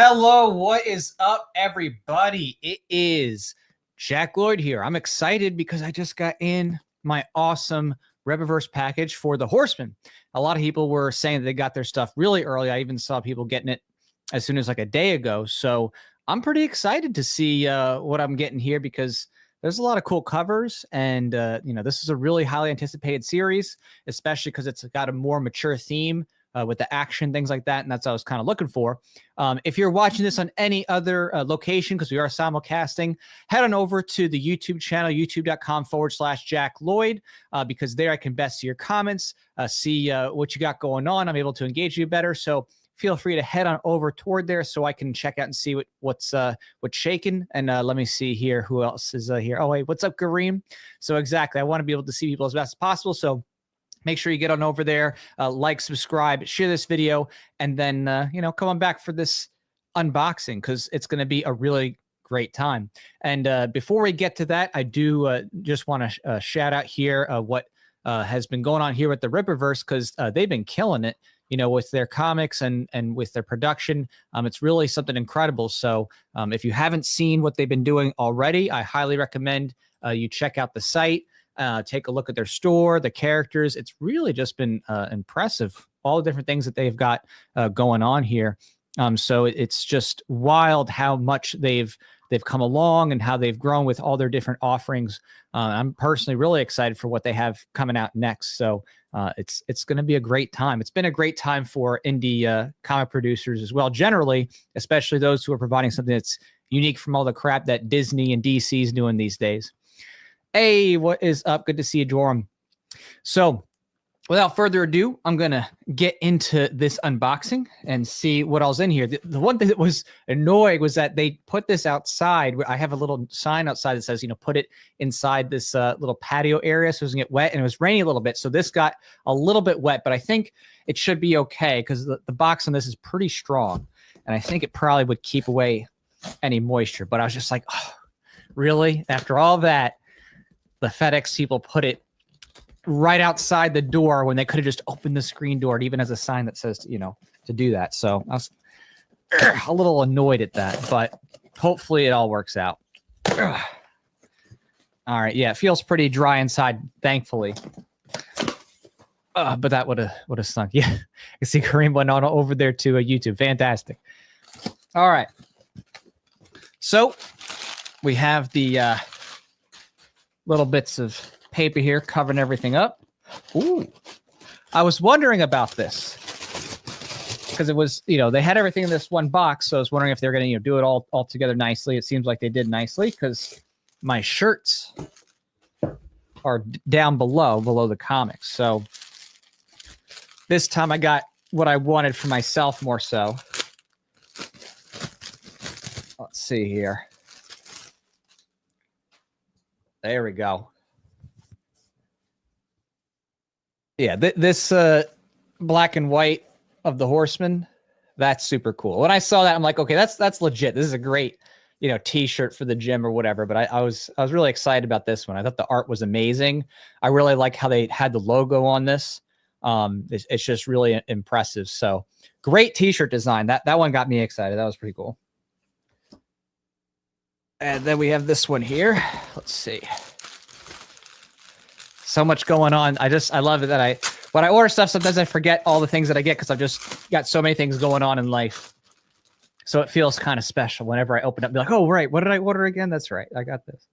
Hello, what is up, everybody? It is Jack Lloyd here. I'm excited because I just got in my awesome Rippaverse package for the Horseman. A lot of people were saying that they got their stuff really early. I even saw people getting it as soon as like a day ago. So I'm pretty excited to see what I'm getting here because there's a lot of cool covers. And, this is a really highly anticipated series, especially because it's got a more mature theme. With the action, things like that. And that's what I was kind of looking for. If you're watching this on any other location, because we are simulcasting, head on over to the YouTube channel, youtube.com/Jack Lloyd, because there I can best see your comments, see what you got going on. I'm able to engage you better. So feel free to head on over toward there so I can check out and see what's shaking. And let me see here. Who else is here? Oh, wait, what's up, Kareem? So exactly. I want to be able to see people as best as possible. So make sure you get on over there, like, subscribe, share this video, and then, come on back for this unboxing because it's going to be a really great time. And before we get to that, I do just want to shout out here what has been going on here with the Rippaverse because they've been killing it, with their comics and with their production. It's really something incredible. So if you haven't seen what they've been doing already, I highly recommend you check out the site. Take a look at their store, the characters. It's really just been impressive, all the different things that they've got going on here. So it's just wild how much they've come along and how they've grown with all their different offerings. I'm personally really excited for what they have coming out next. So it's going to be a great time. It's been a great time for indie comic producers as well, generally, especially those who are providing something that's unique from all the crap that Disney and DC is doing these days. Hey, what is up? Good to see you, Joram. So without further ado, I'm going to get into this unboxing and see what else in here. The one thing that was annoying was that they put this outside. I have a little sign outside that says, put it inside this little patio area so it doesn't get wet. And it was raining a little bit. So this got a little bit wet, but I think it should be okay because the box on this is pretty strong. And I think it probably would keep away any moisture. But I was just like, oh, really? After all that, the FedEx people put it right outside the door when they could have just opened the screen door. It even has a sign that says, to do that. So I was a little annoyed at that, but hopefully it all works out. All right. Yeah, it feels pretty dry inside, thankfully. But that would have stunk. Yeah, I see Kareem went on over there to YouTube. Fantastic. All right. So we have the little bits of paper here covering everything up. Ooh, I was wondering about this because it was, they had everything in this one box. So I was wondering if they're going to, do it all together nicely. It seems like they did nicely because my shirts are down below the comics. So this time I got what I wanted for myself more so. Let's see here. There we go. Yeah, this black and white of the Horseman, that's super cool. When I saw that, I'm like, okay, that's legit. This is a great, T-shirt for the gym or whatever. But I was really excited about this one. I thought the art was amazing. I really like how they had the logo on this. It's just really impressive. So great T-shirt design. That one got me excited. That was pretty cool. And then we have this one here. Let's see. So much going on. I love it that when I order stuff, sometimes I forget all the things that I get because I've just got so many things going on in life. So it feels kind of special whenever I open up and be like, oh, right. What did I order again? That's right. I got this.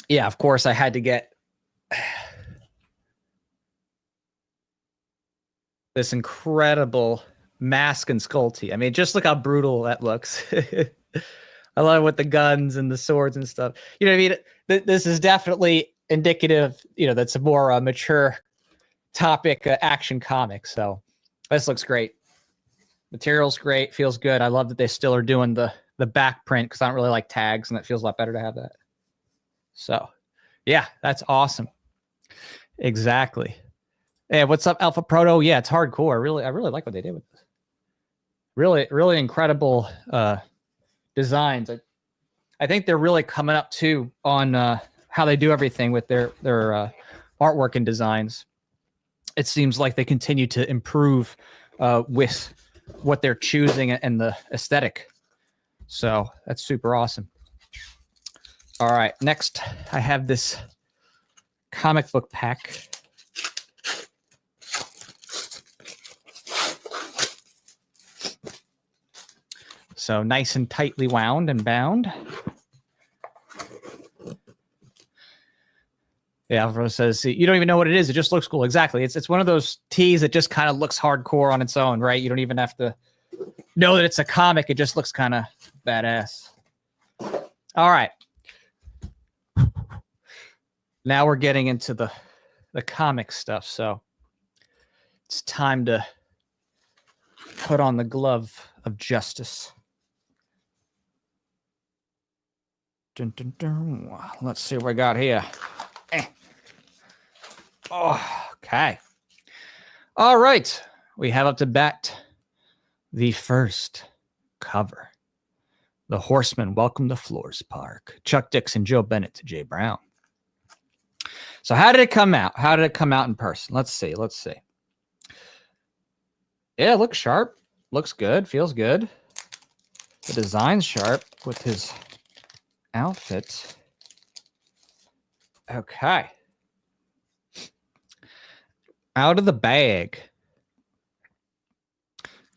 Yeah, of course I had to get this incredible mask and skull tee. I mean, just look how brutal that looks. I love it with the guns and the swords and stuff. You know what I mean? This is definitely indicative, that's a more mature topic action comic. So this looks great. Material's great. Feels good. I love that they still are doing the back print because I don't really like tags and it feels a lot better to have that. So yeah, that's awesome. Exactly. Hey, what's up, Alpha Proto? Yeah, it's hardcore. I really like what they did with this. Really, really incredible designs. I think they're really coming up too on how they do everything with their artwork and designs. It seems like they continue to improve with what they're choosing and the aesthetic. So that's super awesome. All right, next I have this comic book pack. So nice and tightly wound and bound. Yeah, Alvaro says, you don't even know what it is. It just looks cool. Exactly. It's one of those tees that just kind of looks hardcore on its own, right? You don't even have to know that it's a comic. It just looks kind of badass. All right. Now we're getting into the comic stuff. So it's time to put on the glove of justice. Dun, dun, dun. Let's see what we got here. Oh, okay. All right. We have up to bat the first cover. The Horseman, Welcome to Flores Park. Chuck Dixon, Joe Bennett to Jay Brown. So how did it come out? How did it come out in person? Let's see. Let's see. Yeah, it looks sharp. Looks good. Feels good. The design's sharp with his outfit. Okay. Out of the bag.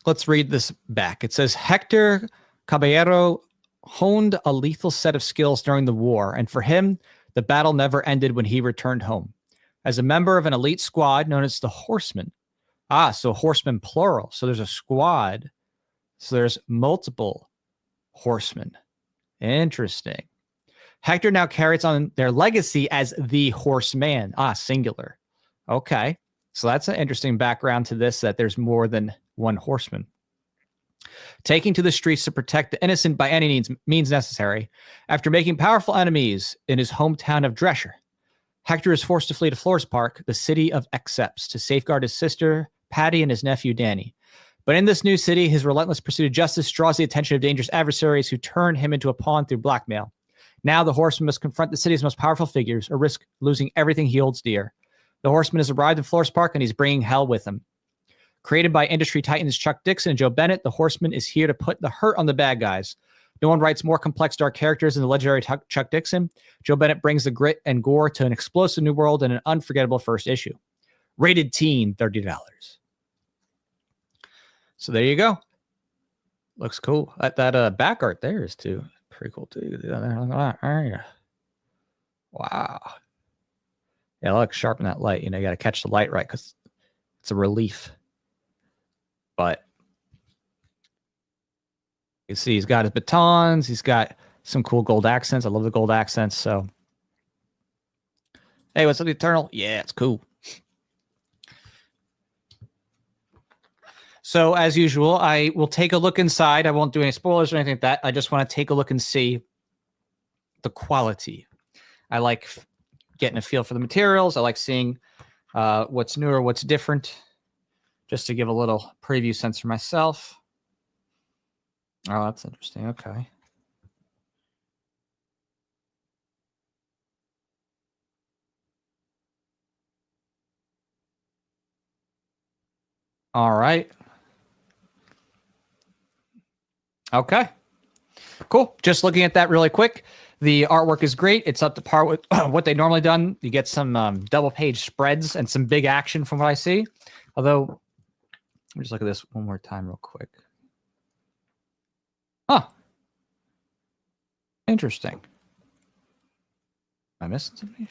Let's read this back. It says, Hector Caballero honed a lethal set of skills during the war, and for him, the battle never ended when he returned home. As a member of an elite squad known as the Horsemen. So Horsemen plural. So there's a squad. So there's multiple horsemen. Interesting. Hector now carries on their legacy as the Horseman. Singular. Okay. So that's an interesting background to this, that there's more than one horseman. Taking to the streets to protect the innocent by any means necessary. After making powerful enemies in his hometown of Drescher, Hector is forced to flee to Flores Park, the city of Accepts, to safeguard his sister, Patty, and his nephew, Danny. But in this new city, his relentless pursuit of justice draws the attention of dangerous adversaries who turn him into a pawn through blackmail. Now the Horseman must confront the city's most powerful figures or risk losing everything he holds dear. The Horseman has arrived in Flores Park, and he's bringing hell with him. Created by industry titans Chuck Dixon and Joe Bennett, the Horseman is here to put the hurt on the bad guys. No one writes more complex, dark characters than the legendary Chuck Dixon. Joe Bennett brings the grit and gore to an explosive new world and an unforgettable first issue. Rated teen, $30. So there you go. Looks cool. That back art there is too pretty cool too. Wow. Yeah, it looks sharp in that light. You know, you got to catch the light right because it's a relief. But you see, he's got his batons. He's got some cool gold accents. I love the gold accents. So, hey, what's up, Eternal? Yeah, it's cool. So, as usual, I will take a look inside. I won't do any spoilers or anything like that. I just want to take a look and see the quality. I like getting a feel for the materials. I like seeing what's new or what's different, just to give a little preview sense for myself. Oh, that's interesting. Okay. All right. Okay. Cool. Just looking at that really quick. The artwork is great. It's up to par with what they normally done. You get some double page spreads and some big action from what I see. Although, let me just look at this one more time real quick. Huh. Interesting. Am I missing something?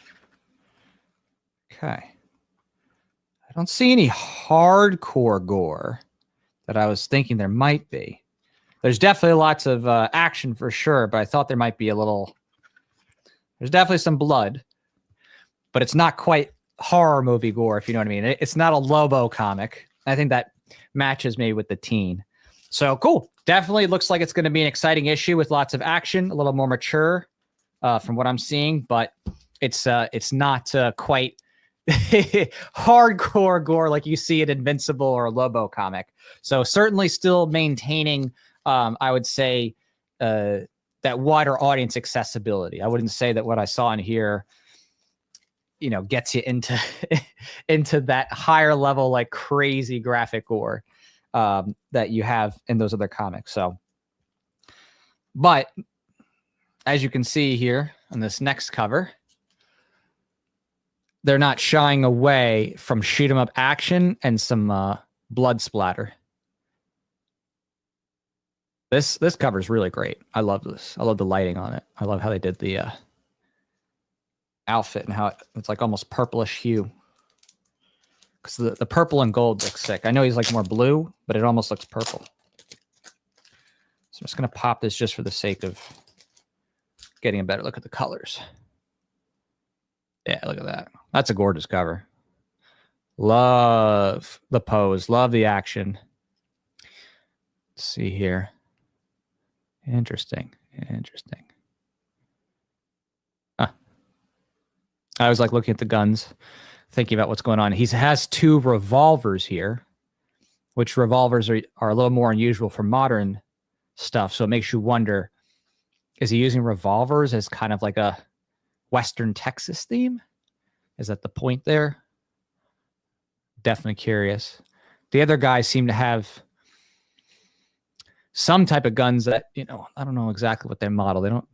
Okay. I don't see any hardcore gore that I was thinking there might be. There's definitely lots of action for sure, but I thought there might be a little... There's definitely some blood, but it's not quite horror movie gore, if you know what I mean. It's not a Lobo comic. I think that matches maybe with the teen. So cool. Definitely looks like it's going to be an exciting issue with lots of action, a little more mature from what I'm seeing, but it's not quite hardcore gore like you see in Invincible or a Lobo comic. So certainly still maintaining, I would say, that wider audience accessibility. I wouldn't say that what I saw in here, you know, gets you into into that higher level, like crazy graphic gore. that you have in those other comics. So, but as you can see here on this next cover, they're not shying away from shoot 'em up action and some blood splatter. This cover is really great. I love this. I love the lighting on it. I love how they did the outfit and how it's like almost purplish hue. Because the purple and gold looks sick. I know he's like more blue, but it almost looks purple. So I'm just going to pop this just for the sake of getting a better look at the colors. Yeah, look at that. That's a gorgeous cover. Love the pose. Love the action. Let's see here. Interesting. Interesting. Huh. I was like looking at the guns, thinking about what's going on. He has 2 revolvers here, which revolvers are a little more unusual for modern stuff. So it makes you wonder, is he using revolvers as kind of like a Western Texas theme? Is that the point there? Definitely curious. The other guys seem to have some type of guns that, you know, I don't know exactly what they model. They don't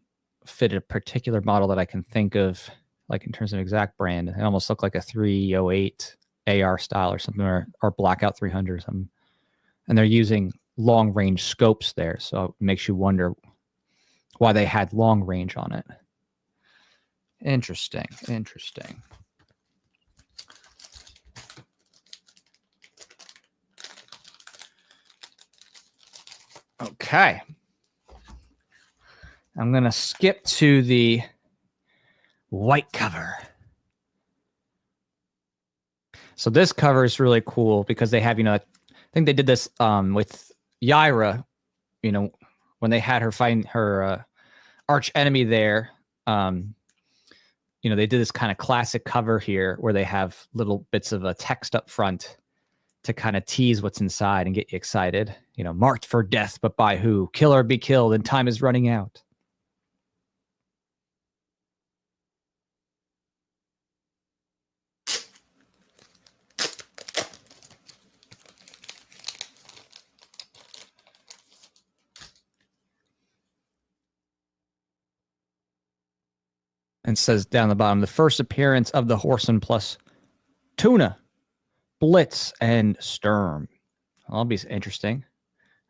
fit a particular model that I can think of, like in terms of exact brand. They almost look like a 308 AR style or something, or Blackout 300 or something. And they're using long range scopes there. So it makes you wonder why they had long range on it. Interesting. Interesting. Okay. I'm going to skip to the white cover. So this cover is really cool because they have, you know, I think they did this with Yaira, you know, when they had her fighting her arch enemy there. You know, they did this kind of classic cover here where they have little bits of a text up front to kind of tease what's inside and get you excited. You know, marked for death, but by who? Kill or be killed, and time is running out. And says down the bottom, the first appearance of the Horseman plus Tuna, Blitz, and Sturm. That'll be interesting.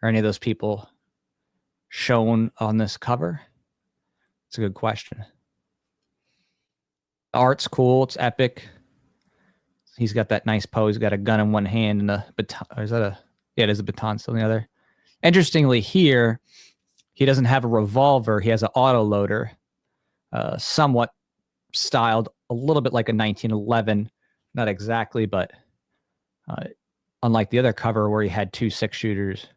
Are any of those people shown on this cover? It's a good question. The art's cool. It's epic. He's got that nice pose. He's got a gun in one hand and a baton. Is that a... Yeah, it is a baton still in the other. Interestingly here, he doesn't have a revolver. He has an autoloader. Somewhat styled a little bit like a 1911. Not exactly, but unlike the other cover where he had 2 6-shooters,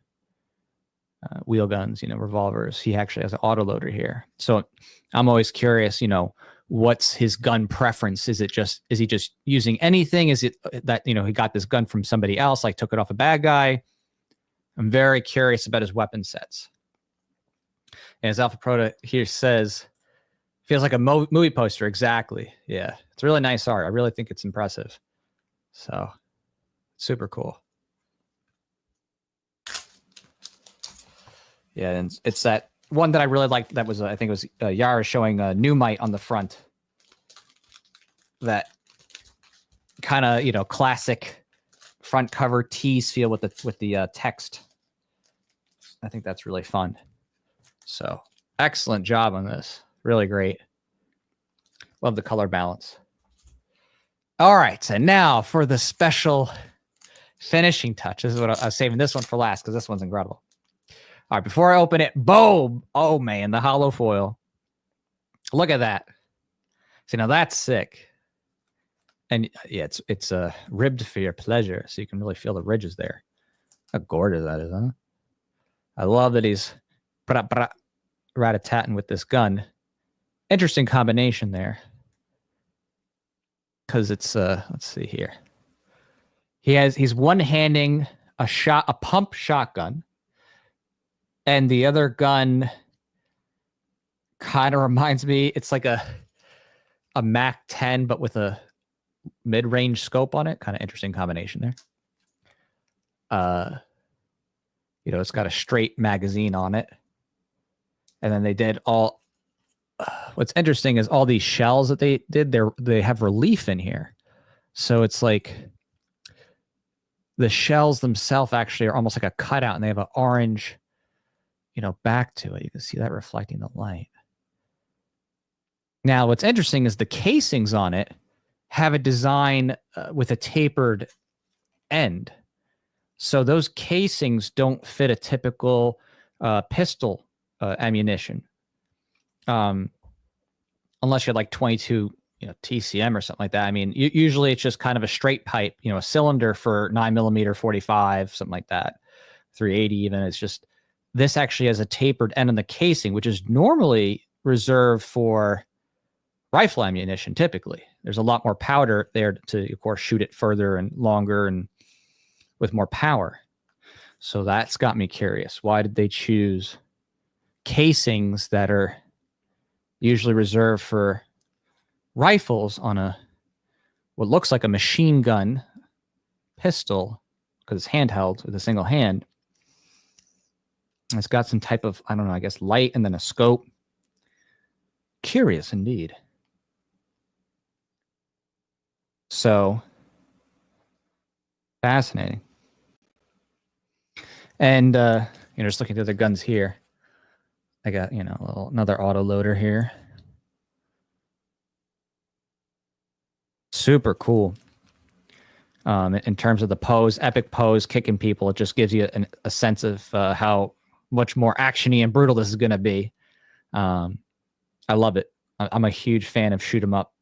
wheel guns, you know, revolvers, he actually has an autoloader here. So I'm always curious, you know, what's his gun preference? Is he just using anything? Is it that, you know, he got this gun from somebody else, like took it off a bad guy? I'm very curious about his weapon sets. And as Alpha Proto here says, feels like a movie poster. Exactly. Yeah. It's really nice art. I really think it's impressive. So super cool. Yeah. And it's that one that I really liked. That was, I think it was Yara showing New Might on the front. That kind of, you know, classic front cover tease feel with the text. I think that's really fun. So excellent job on this. Really great. Love the color balance. All right. And now for the special finishing touch. This is what I was saving this one for last because this one's incredible. All right. Before I open it, boom. Oh, man. The hollow foil. Look at that. See, now that's sick. And yeah, it's ribbed for your pleasure. So you can really feel the ridges there. How gorgeous that is, huh? I love that he's rat-a-tatting with this gun. Interesting combination there. Because it's let's see here. He's one-handing a pump shotgun, and the other gun kind of reminds me, it's like a Mac 10 but with a mid-range scope on it. Kind of interesting combination there. You know, it's got a straight magazine on it. And then they did all, what's interesting is all these shells that they did, they have relief in here. So it's like the shells themselves actually are almost like a cutout, and they have an orange, you know, back to it. You can see that reflecting the light. Now, what's interesting is the casings on it have a design with a tapered end. So those casings don't fit a typical pistol ammunition, unless you're like 22, you know, TCM or something like that. I mean, usually it's just kind of a straight pipe, you know, a cylinder for 9mm 45, something like that, 380 even. It's just, this actually has a tapered end in the casing, which is normally reserved for rifle ammunition. Typically, there's a lot more powder there to, of course, shoot it further and longer and with more power. So that's got me curious. Why did they choose casings that are usually reserved for rifles on a what looks like a machine gun pistol, because it's handheld with a single hand? And it's got some type of, I don't know, I guess light and then a scope. Curious indeed. So fascinating. And you know, just looking through the guns here, I got, you know, another auto loader here. Super cool. In terms of the pose, epic pose, kicking people, it just gives you a sense of how much more actiony and brutal this is going to be. I love it. I'm a huge fan of shoot 'em up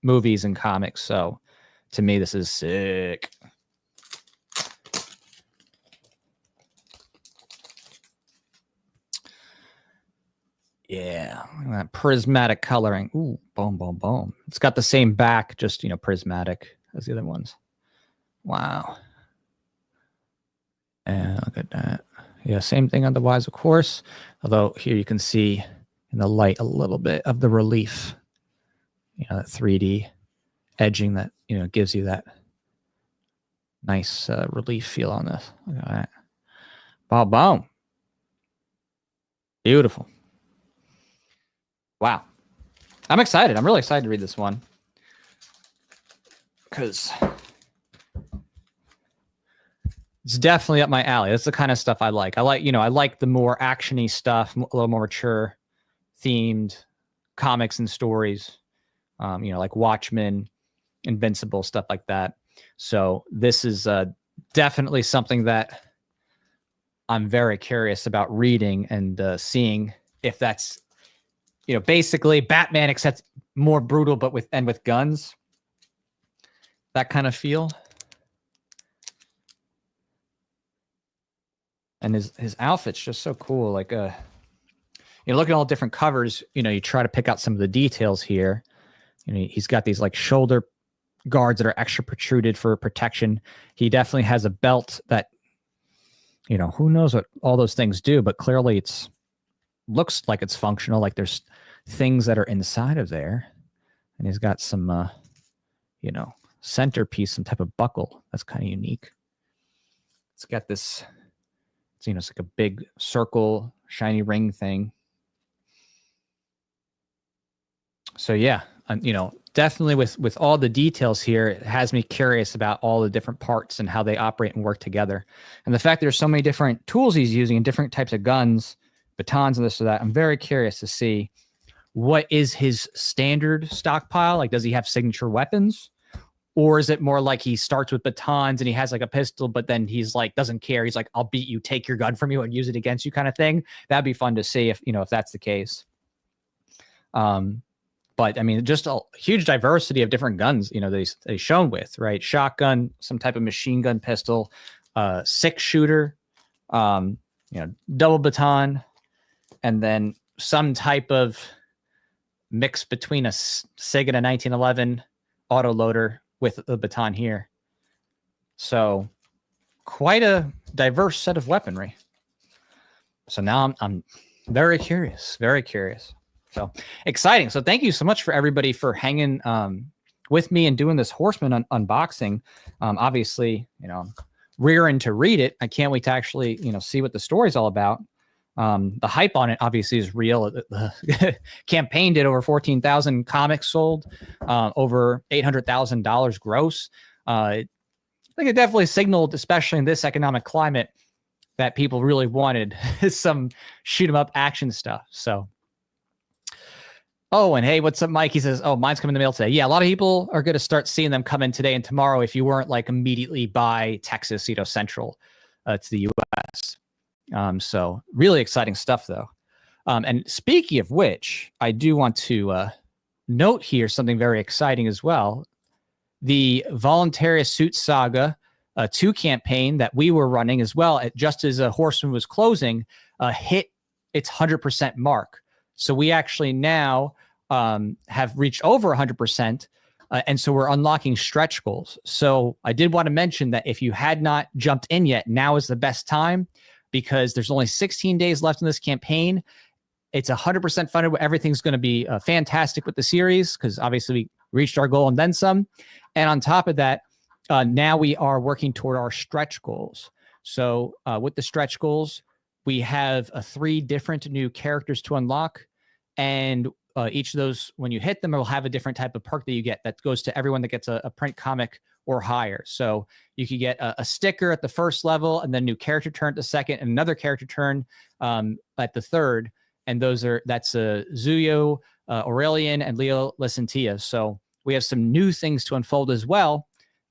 movies and comics, so to me, this is sick. Yeah, look at that prismatic coloring. Ooh, boom, boom, boom. It's got the same back, just, you know, prismatic as the other ones. Wow. And look at that. Yeah, same thing otherwise, of course. Although here you can see in the light a little bit of the relief. You know, that 3D edging that, you know, gives you that nice relief feel on this. Look at that. Boom, boom. Beautiful. Wow. I'm excited. I'm really excited to read this one, because it's definitely up my alley. That's the kind of stuff I like. I like the more actiony stuff, a little more mature themed comics and stories, you know, like Watchmen, Invincible, stuff like that. So this is definitely something that I'm very curious about reading and seeing if that's, you know, basically Batman except more brutal, but with guns. That kind of feel. And his outfit's just so cool. Like you know, look at all different covers. You know, you try to pick out some of the details here. You know, he's got these like shoulder guards that are extra protruded for protection. He definitely has a belt that, you know, who knows what all those things do, but clearly it's looks like it's functional. Like there's things that are inside of there. And he's got some, you know, centerpiece, some type of buckle that's kind of unique. It's got this, you know, it's like a big circle, shiny ring thing. So yeah, you know, definitely with all the details here, it has me curious about all the different parts and how they operate and work together. And the fact there's so many different tools he's using and different types of guns, batons and this or that, I'm very curious to see what is his standard stockpile. Like, does he have signature weapons? Or is it more like he starts with batons and he has like a pistol, but then he's like, doesn't care. He's like, I'll beat you, take your gun from you and use it against you kind of thing. That'd be fun to see if, you know, if that's the case. But I mean, just a huge diversity of different guns, you know, they shown with, right? Shotgun, some type of machine gun pistol, 6-shooter, you know, double baton, and then some type of mix between a SIG and a 1911 auto loader with the baton here. So quite a diverse set of weaponry. So now I'm very curious, very curious. So exciting. So thank you so much for everybody for hanging with me and doing this Horseman unboxing. Obviously, you know, rearing to read it. I can't wait to actually, see what the story's all about. The hype on it obviously is real. The campaign did over 14,000 comics sold, over $800,000 gross. I think it definitely signaled, especially in this economic climate, that people really wanted some shoot 'em up action stuff. So, oh, and hey, what's up, Mike? He says, oh, mine's coming in the mail today. Yeah, a lot of people are going to start seeing them come in today and tomorrow if you weren't like immediately by Texas, central to the U.S. So really exciting stuff, though. And speaking of which, I do want to note here something very exciting as well. The Voluntarious Suit Saga 2 campaign that we were running as well, just as Horseman was closing, hit its 100% mark. So we actually now have reached over 100%. And so we're unlocking stretch goals. So I did want to mention that if you had not jumped in yet, now is the best time, because there's only 16 days left in this campaign. It's 100% funded. Everything's going to be fantastic with the series, because obviously we reached our goal and then some. And on top of that, now we are working toward our stretch goals. So with the stretch goals, we have 3 different new characters to unlock. And each of those, when you hit them, it will have a different type of perk that you get that goes to everyone that gets a print comic or higher. So you could get a sticker at the first level, and then new character turn at the second, and another character turn at the third. And that's Zuyo, Aurelian, and Leo Licentia. So we have some new things to unfold as well.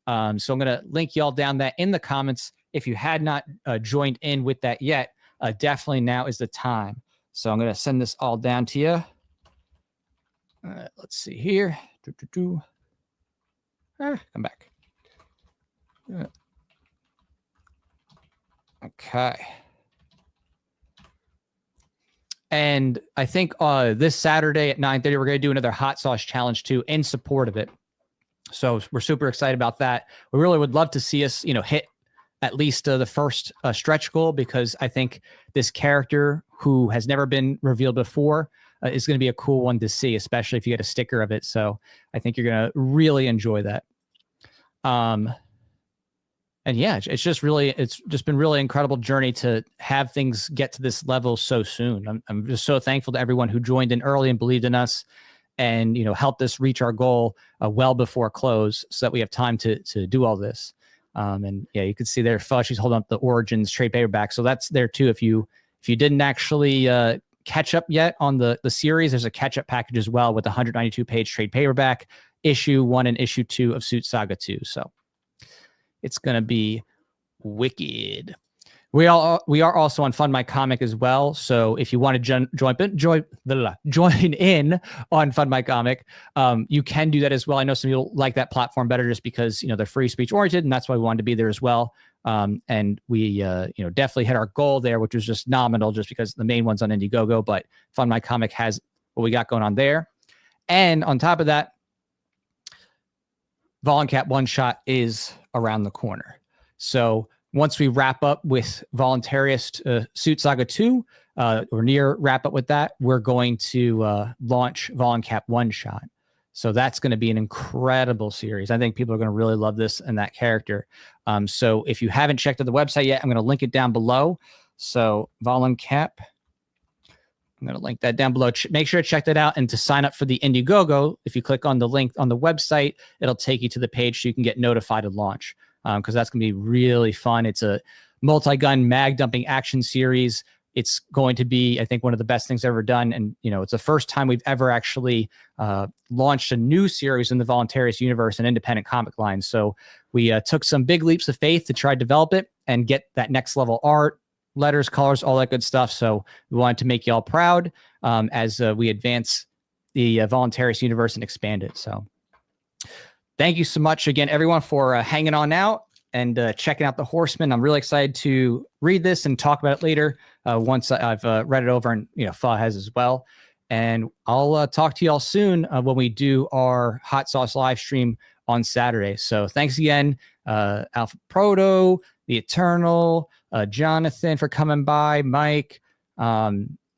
So I'm going to link y'all down that in the comments. If you had not joined in with that yet, definitely now is the time. So I'm going to send this all down to you. Let's see here. Come back. Okay. And I think this Saturday at 9:30, we're going to do another hot sauce challenge too, in support of it. So we're super excited about that. We really would love to see us, hit at least the first stretch goal, because I think this character, who has never been revealed before, is going to be a cool one to see, especially if you get a sticker of it. So I think you're going to really enjoy that. And yeah, it's just been really incredible journey to have things get to this level so soon. I'm just so thankful to everyone who joined in early and believed in us, and helped us reach our goal well before close, so that we have time to do all this. And yeah, you can see there, she's holding up the Origins trade paperback. So that's there too. If you didn't actually catch up yet on the series, there's a catch-up package as well with the 192-page trade paperback, issue 1 and issue 2 of Suit Saga 2. So it's going to be wicked. We are also on Fund My Comic as well. So if you want to join in on Fund My Comic, you can do that as well. I know some people like that platform better just because, they're free speech oriented, and that's why we wanted to be there as well. And we, definitely hit our goal there, which was just nominal, just because the main one's on Indiegogo, but Fund My Comic has what we got going on there. And on top of that, VolunCap One Shot is around the corner. So once we wrap up with Voluntarious Suit Saga 2, or near wrap up with that, we're going to launch VolunCap One Shot. So that's going to be an incredible series. I think people are going to really love this and that character. So if you haven't checked out the website yet, I'm going to link it down below. So VolunCap, I'm going to link that down below. Make sure to check that out. And to sign up for the Indiegogo, if you click on the link on the website, it'll take you to the page so you can get notified of launch. Because that's going to be really fun. It's a multi-gun mag dumping action series. It's going to be, I think, one of the best things ever done. And, it's the first time we've ever actually launched a new series in the Voluntarious universe and independent comic line. So we took some big leaps of faith to try to develop it and get that next level art, letters, colors, all that good stuff. So we wanted to make y'all proud as we advance the Voluntarious universe and expand it. So thank you so much again, everyone, for hanging on out and checking out the Horseman. I'm really excited to read this and talk about it later once I've read it over, and Fa has as well. And I'll talk to you all soon when we do our Hot Sauce live stream on Saturday. So thanks again, Alpha Proto, The Eternal, Jonathan for coming by, Mike. Let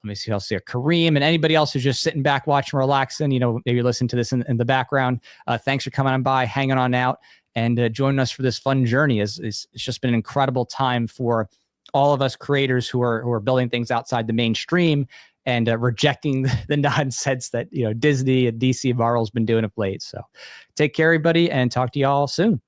me see who else here. Kareem, and anybody else who's just sitting back, watching, relaxing, maybe listen to this in the background. Thanks for coming on by, hanging on out. and joining us for this fun journey. It's just been an incredible time for all of us creators who are building things outside the mainstream and rejecting the nonsense that Disney and DC Marvel's been doing of late. So take care, everybody, and talk to y'all soon.